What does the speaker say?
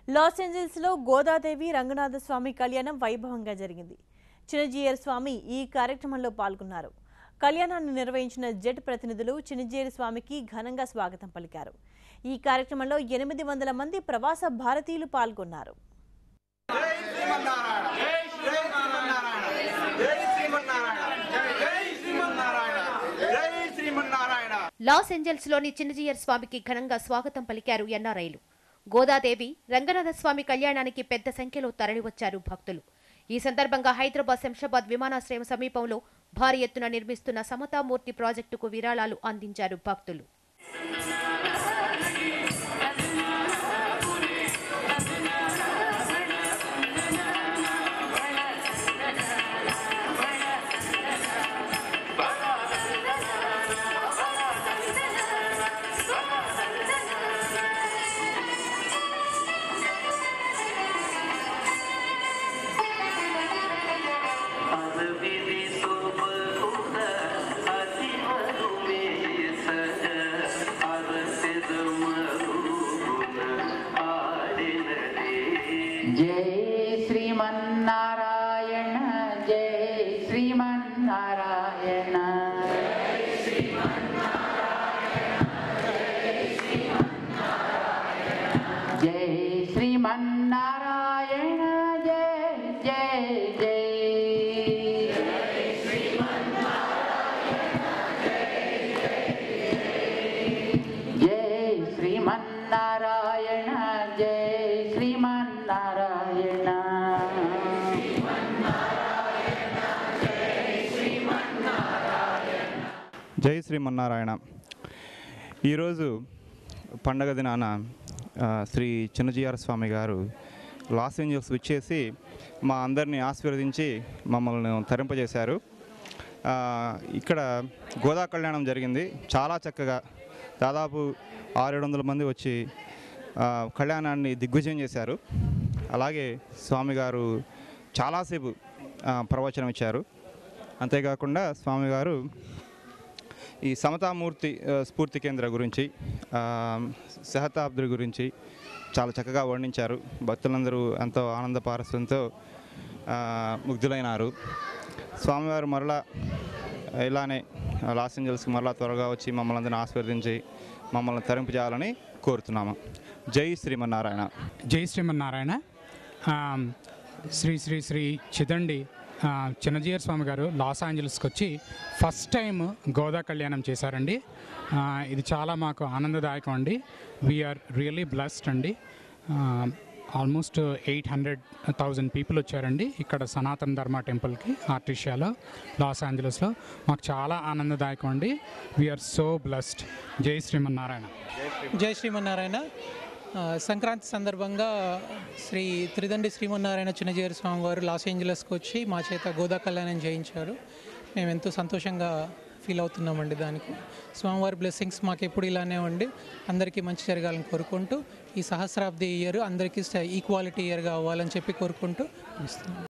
Loss ఏంజల్స్లో Godadevi Ranganathaswamy కళ్యాణం వైభవంగా జరిగింది. చిన్నజీయర్ స్వామి ఈ కార్యక్రమంలో పాల్గొన్నారు. కళ్యాణాన్ని నిర్వహించిన జెట్ ప్రతినిధులు చిన్నజీయర్ స్వామికి ఘనంగా స్వాగతం పలికారు. ఈ కార్యక్రమంలో 800 మంది ప్రవాస భారతీయులు పాల్గొన్నారు. లాస్ ఏంజల్స్లోని చిన్నజీయర్ స్వామికి ఘనంగా స్వాగతం పలికారు ఎన్ఆర్ఐలు. గోదాదేవి రంగనాథస్వామి కళ్యాణానికి పెద్ద సంఖ్యలో తరలివచ్చారు భక్తులు. ఈ సందర్భంగా హైదరాబాద్ శంషాబాద్ విమానాశ్రయం సమీపంలో భారీ ఎత్తున నిర్మిస్తున్న సమతామూర్తి ప్రాజెక్టుకు విరాళాలు అందించారు భక్తులు. जय श्रीमन्नारायण जय श्रीमन्नारायण जय श्रीमन्नारायण जय जय जय जय श्रीमन्नारायण जय श्रीमन्नारायण జై శ్రీమన్నారాయణ. ఈరోజు పండగ దినాన శ్రీ చిన్నజీయర్ స్వామి గారు లాస్ ఏంజల్స్ విచ్చేసి మా అందరినీ ఆశీర్వదించి మమ్మల్ని తరింపజేశారు. ఇక్కడ గోదా కళ్యాణం జరిగింది. చాలా చక్కగా దాదాపు 600-700 మంది వచ్చి కళ్యాణాన్ని దిగ్విజయం చేశారు. అలాగే స్వామిగారు చాలాసేపు ప్రవచనం ఇచ్చారు. అంతేకాకుండా స్వామిగారు ఈ సమతామూర్తి స్ఫూర్తి కేంద్ర గురించి, శతాబ్ది గురించి చాలా చక్కగా వర్ణించారు. భక్తులందరూ ఎంతో ఆనంద పారస్యంతో ముగ్ధులైనారు. స్వామివారు మరలా ఇలానే లాస్ ఏంజల్స్కి మరలా త్వరగా వచ్చి మమ్మల్ని అందరినీ ఆశీర్వదించి మమ్మల్ని తరింపజేయాలని కోరుతున్నాము. జై శ్రీమన్నారాయణ. జై శ్రీమన్నారాయణ. శ్రీ శ్రీ శ్రీ చిదండి చిన్నజీయర్ స్వామి గారు లాస్ ఏంజల్స్కి వచ్చి ఫస్ట్ టైం గోదా కళ్యాణం చేశారండి. ఇది చాలా మాకు ఆనందదాయకం అండి. వీఆర్ రియల్లీ బ్లెస్డ్ అండి. ఆల్మోస్ట్ 800,000 పీపుల్ వచ్చారండి ఇక్కడ సనాతన ధర్మ టెంపుల్కి ఆర్టిషియాలో లాస్ ఏంజలస్లో. మాకు చాలా ఆనందదాయకం అండి. We are so blessed. జై శ్రీమన్నారాయణ. జై శ్రీమన్నారాయణ. సంక్రాంతి సందర్భంగా శ్రీ త్రిదండి శ్రీమన్నారాయణ చిన్నజీయర్ స్వామి వారు లాస్ ఏంజలస్కి వచ్చి మా చేత గోదా కళ్యాణం చేయించారు. మేము ఎంతో సంతోషంగా ఫీల్ అవుతున్నామండి. దానికి స్వామివారి బ్లెస్సింగ్స్ మాకు ఎప్పుడు ఇలానే ఉండి అందరికీ మంచి జరగాలని కోరుకుంటూ, ఈ సహస్రాబ్ది ఇయర్ అందరికీ ఈక్వాలిటీ ఇయర్గా అవ్వాలని చెప్పి కోరుకుంటూ